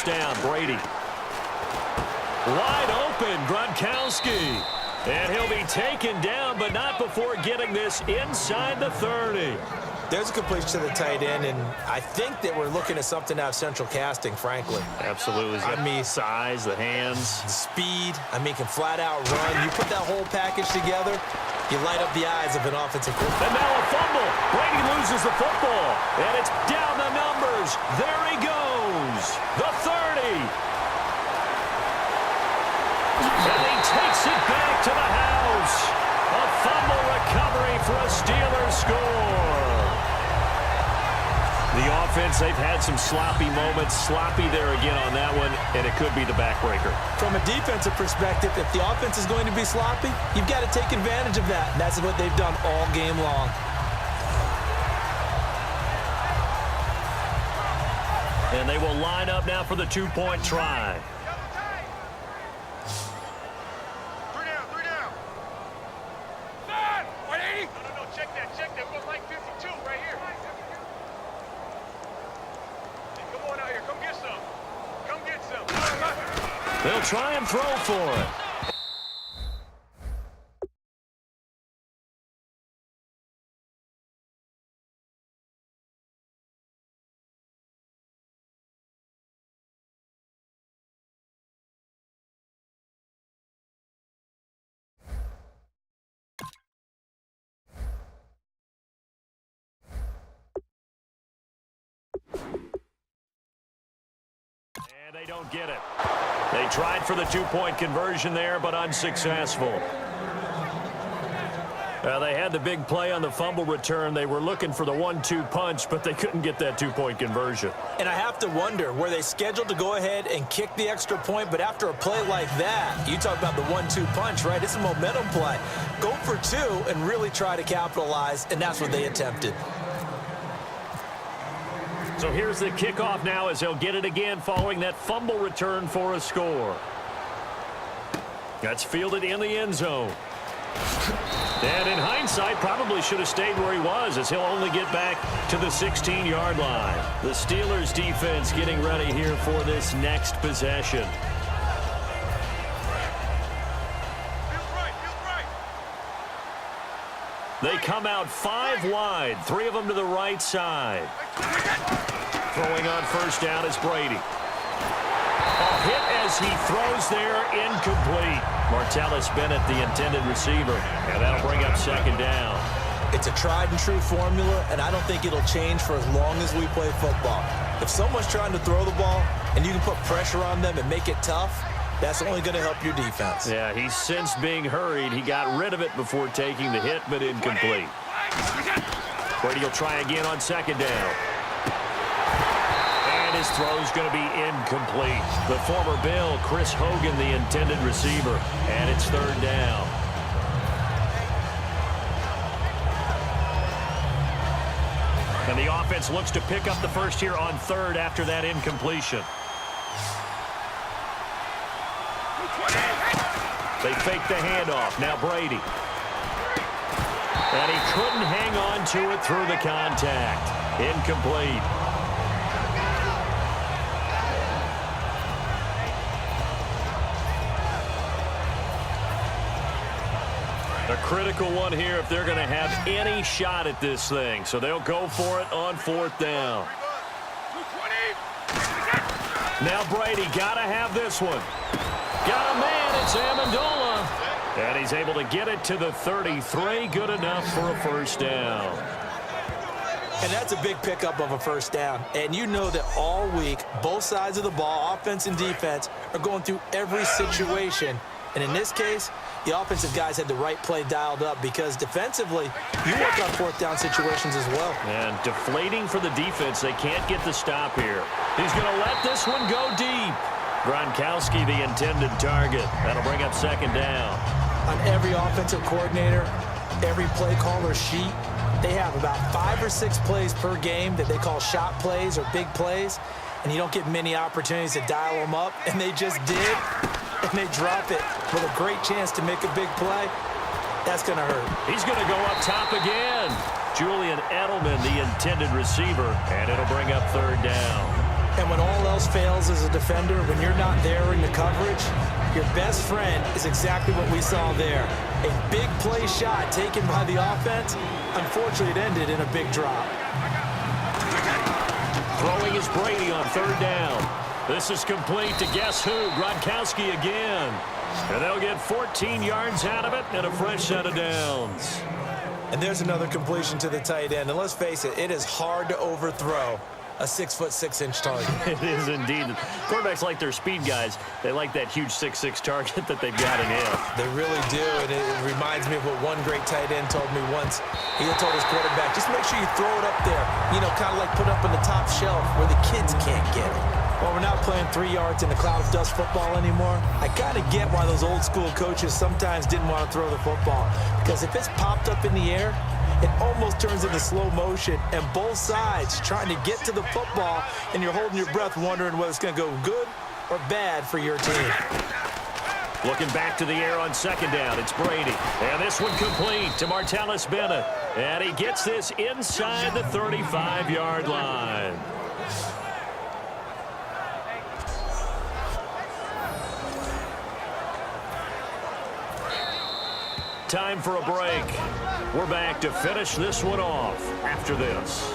down. Brady. Wide open, Gronkowski. And he'll be taken down, but not before getting this inside the 30. There's a completion to the tight end, and I think that we're looking at something out of central casting, frankly. Absolutely. I mean, size, the hands. Speed. I mean, can flat out run. You put that whole package together, you light up the eyes of an offensive quarterback. And now a fumble. Brady loses the football, and it's down the numbers. There he goes. The 30. And he takes it back to the house. A fumble recovery for a Steelers score. The offense, they've had some sloppy moments. Sloppy there again on that one, and it could be the backbreaker. From a defensive perspective, if the offense is going to be sloppy, you've got to take advantage of that. And that's what they've done all game long. And they will line up now for the two-point try. They'll try and throw for it. And they don't get it. They tried for the two-point conversion there, but unsuccessful. They had the big play on the fumble return. They were looking for the 1-2 punch, but they couldn't get that two-point conversion. And I have to wonder, were they scheduled to go ahead and kick the extra point, but after a play like that, you talk about the 1-2 punch, right? It's a momentum play. Go for two and really try to capitalize, and that's what they attempted. So here's the kickoff now as they'll get it again following that fumble return for a score. That's fielded in the end zone. And in hindsight, probably should have stayed where he was as he'll only get back to the 16-yard line. The Steelers defense getting ready here for this next possession. They come out 5 wide, 3 of them to the right side. Throwing on first down is Brady. A hit as he throws there, incomplete. Martellus Bennett, the intended receiver, and that'll bring up second down. It's a tried-and-true formula, and I don't think it'll change for as long as we play football. If someone's trying to throw the ball and you can put pressure on them and make it tough, that's only going to help your defense. Yeah, he's since being hurried. He got rid of it before taking the hit, but incomplete. Brady will try again on second down. And his throw's going to be incomplete. The former Bill, Chris Hogan, the intended receiver. And it's third down. And the offense looks to pick up the first here on third after that incompletion. They fake the handoff. Now Brady. And he couldn't hang on to it through the contact. Incomplete. A critical one here if they're going to have any shot at this thing. So they'll go for it on fourth down. Now Brady got to have this one. Got a man, it's Amendola. And he's able to get it to the 33. Good enough for a first down. And that's a big pickup of a first down. And you know that all week, both sides of the ball, offense and defense, are going through every situation. And in this case, the offensive guys had the right play dialed up because defensively, you work on fourth down situations as well. And deflating for the defense. They can't get the stop here. He's going to let this one go deep. Gronkowski, the intended target. That'll bring up second down. On every offensive coordinator, every play caller sheet, they have about 5 or 6 plays per game that they call shot plays or big plays, and you don't get many opportunities to dial them up, and they just did, and they drop it with a great chance to make a big play. That's going to hurt. He's going to go up top again. Julian Edelman, the intended receiver, and it'll bring up third down. And when all else fails as a defender, when you're not there in the coverage, your best friend is exactly what we saw there. A big play shot taken by the offense. Unfortunately, it ended in a big drop. Throwing is Brady on third down. This is complete to guess who? Gronkowski again. And they'll get 14 yards out of it and a fresh set of downs. And there's another completion to the tight end. And let's face it, it is hard to overthrow a 6'6" target. It is indeed. Quarterbacks like their speed guys. They like that huge 6'6" target that they've got in him. They really do, and it reminds me of what one great tight end told me once. He told his quarterback, just make sure you throw it up there, kind of like put up on the top shelf where the kids can't get it. Well, we're not playing 3 yards in a cloud of dust football anymore. I kind of get why those old school coaches sometimes didn't want to throw the football, because if it's popped up in the air, it almost turns into slow motion, and both sides trying to get to the football, and you're holding your breath wondering whether it's going to go good or bad for your team. Looking back to the air on second down, it's Brady. And this one complete to Martellus Bennett. And he gets this inside the 35-yard line. Time for a break. We're back to finish this one off after this.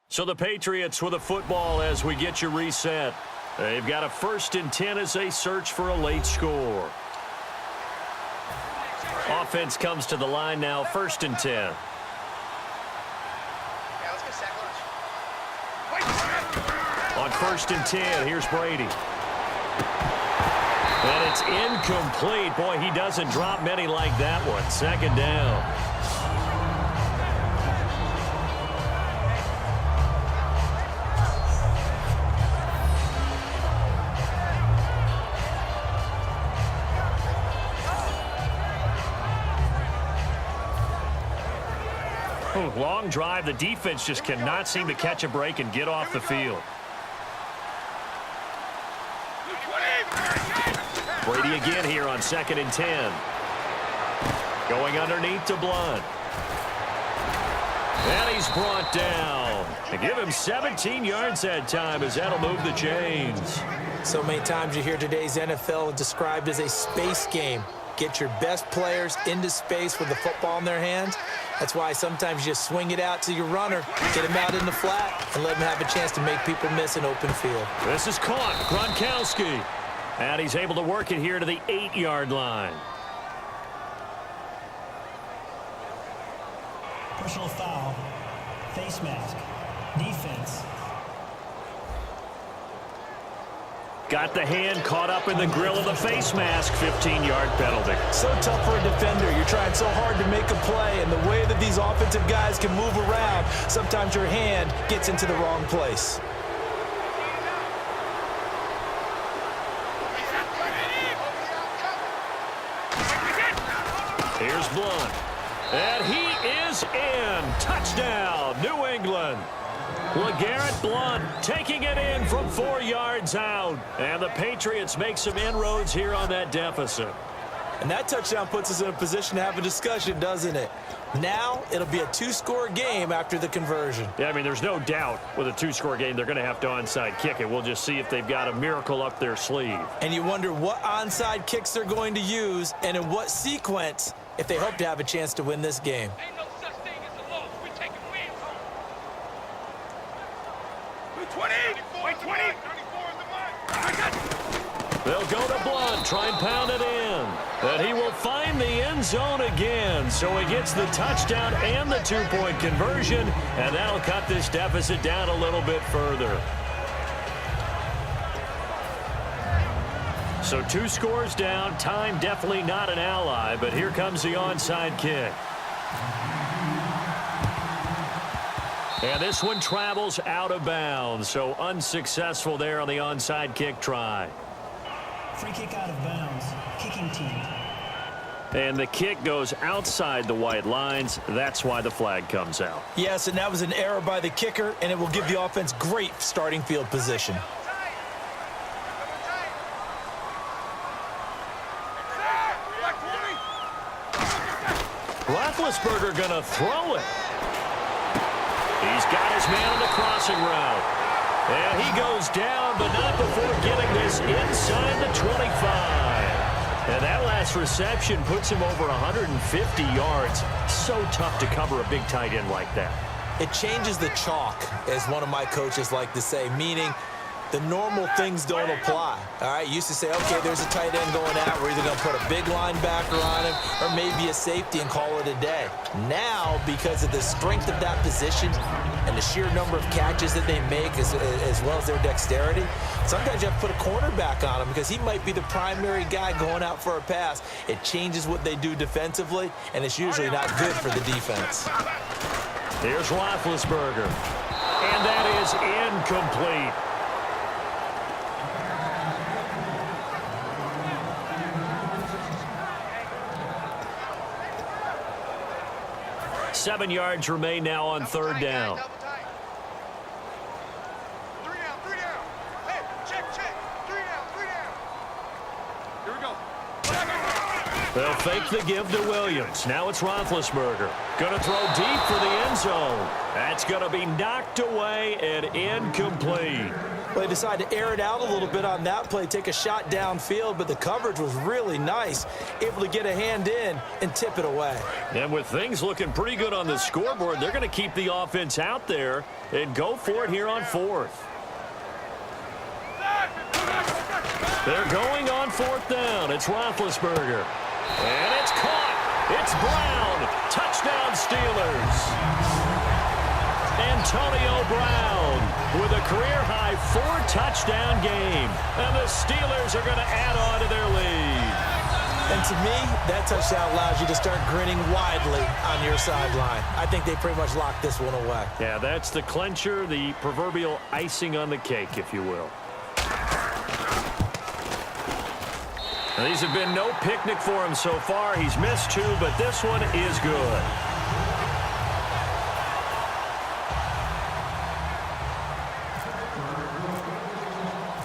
So the Patriots with a football as we get you reset. They've got a 1st and 10 as they search for a late score. Offense comes to the line now, 1st and 10. On 1st and 10, here's Brady. And it's incomplete. Boy, he doesn't drop many like that one. 2nd down. Long drive. The defense just cannot seem to catch a break and get off the field. Brady again here on 2nd and 10. Going underneath to Blunt. And he's brought down. They give him 17 yards that time as that'll move the chains. So many times you hear today's NFL described as a space game. Get your best players into space with the football in their hands. That's why sometimes you just swing it out to your runner, get him out in the flat, and let him have a chance to make people miss an open field. This is caught. Gronkowski. And he's able to work it here to the 8-yard line. Personal foul. Face mask. Defense. Got the hand caught up in the grill of the face mask. 15-yard penalty. So tough for a defender. You're trying so hard to make a play, and the way that these offensive guys can move around, sometimes your hand gets into the wrong place. Here's Blunt. And he is in. Touchdown, New England. LeGarrette Blunt taking it in from 4 yards out. And the Patriots make some inroads here on that deficit. And that touchdown puts us in a position to have a discussion, doesn't it? Now it'll be a 2-score game after the conversion. Yeah, I mean, there's no doubt with a 2-score game they're going to have to onside kick it. We'll just see if they've got a miracle up their sleeve. And you wonder what onside kicks they're going to use and in what sequence if they hope to have a chance to win this game. Ain't no such thing as a loss. We taking wins. 20. Wait, 20. 34 is the mark. They'll go to Blunt, try and pound it in. And he will find the end zone again. So he gets the touchdown and the 2-point conversion. And that'll cut this deficit down a little bit further. So 2 scores down. Time definitely not an ally. But here comes the onside kick. And this one travels out of bounds. So unsuccessful there on the onside kick try. Free kick out of bounds. Kicking team. And the kick goes outside the white lines. That's why the flag comes out. Yes, and that was an error by the kicker, and it will give the offense great starting field position. Roethlisberger going to throw it. He's got his man on the crossing route. And he goes down, but not before getting this inside the 25. And that last reception puts him over 150 yards. So tough to cover a big tight end like that. It changes the chalk, as one of my coaches like to say, meaning the normal things don't apply. All right, used to say, okay, there's a tight end going out. We're either going to put a big linebacker on him or maybe a safety and call it a day. Now, because of the strength of that position and the sheer number of catches that they make as well as their dexterity, sometimes you have to put a cornerback on him because he might be the primary guy going out for a pass. It changes what they do defensively, and it's usually not good for the defense. Here's Roethlisberger, and that is incomplete. Seven yards remain now on third down. 3 down. Hey, check. 3 down. Here we go. They'll fake the give to Williams. Now it's Roethlisberger. Going to throw deep for the end zone. That's going to be knocked away and incomplete. Well, they decided to air it out a little bit on that play, take a shot downfield, but the coverage was really nice, able to get a hand in and tip it away. And with things looking pretty good on the scoreboard, they're going to keep the offense out there and go for it here on fourth. They're going on fourth down. It's Roethlisberger. And it's caught. It's Brown. Touchdown Steelers. Antonio Brown with a career-high 4-touchdown game. And the Steelers are going to add on to their lead. And to me, that touchdown allows you to start grinning widely on your sideline. I think they pretty much locked this one away. Yeah, that's the clincher, the proverbial icing on the cake, if you will. Now, these have been no picnic for him so far. He's missed 2, but this one is good.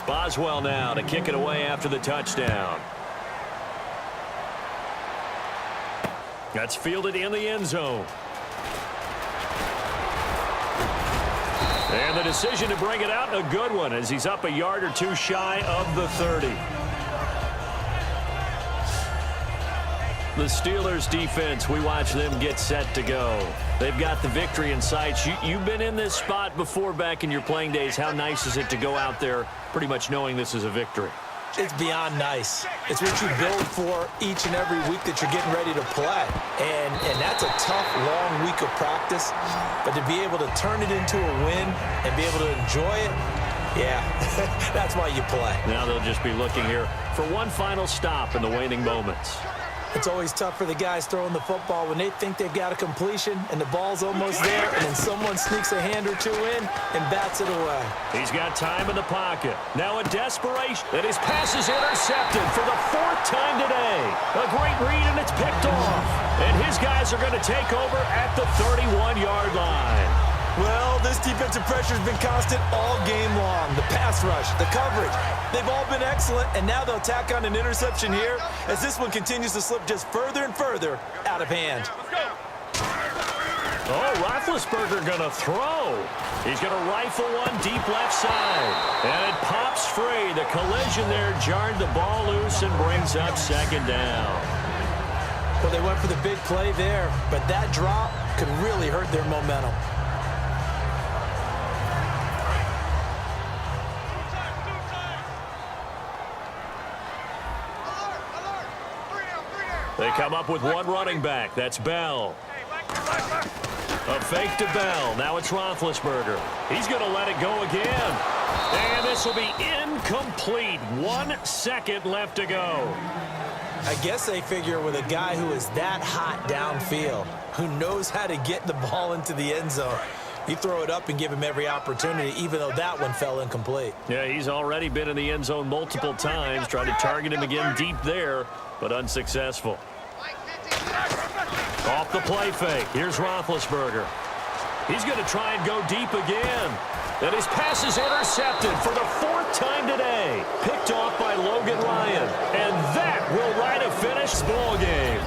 Boswell now to kick it away after the touchdown. That's fielded in the end zone. And the decision to bring it out, a good one, as he's up a yard or 2 shy of the 30. The Steelers defense, we watch them get set to go. They've got the victory in sight. You've been in this spot before back in your playing days. How nice is it to go out there pretty much knowing this is a victory? It's beyond nice. It's what you build for each and every week that you're getting ready to play. And that's a tough, long week of practice. But to be able to turn it into a win and be able to enjoy it, yeah, that's why you play. Now they'll just be looking here for one final stop in the waning moments. It's always tough for the guys throwing the football when they think they've got a completion and the ball's almost there, and then someone sneaks a hand or 2 in and bats it away. He's got time in the pocket. Now a desperation, and his pass is intercepted for the 4th time today. A great read, and it's picked off. And his guys are going to take over at the 31-yard line. Well, this defensive pressure has been constant all game long. The pass rush, the coverage, they've all been excellent, and now they'll tack on an interception here as this one continues to slip just further and further out of hand. Oh, Roethlisberger going to throw. He's going to rifle one deep left side, and it pops free. The collision there jarred the ball loose and brings up 2nd down. Well, they went for the big play there, but that drop could really hurt their momentum. They come up with one running back. That's Bell. A fake to Bell. Now it's Roethlisberger. He's going to let it go again. And this will be incomplete. 1 second left to go. I guess they figure with a guy who is that hot downfield, who knows how to get the ball into the end zone, you throw it up and give him every opportunity, even though that one fell incomplete. Yeah, he's already been in the end zone multiple times. Tried to target him again deep there, but unsuccessful. Off the play fake. Here's Roethlisberger. He's going to try and go deep again. And his pass is intercepted for the 4th time today. Picked off by Logan Ryan. And that will write a finish ball game.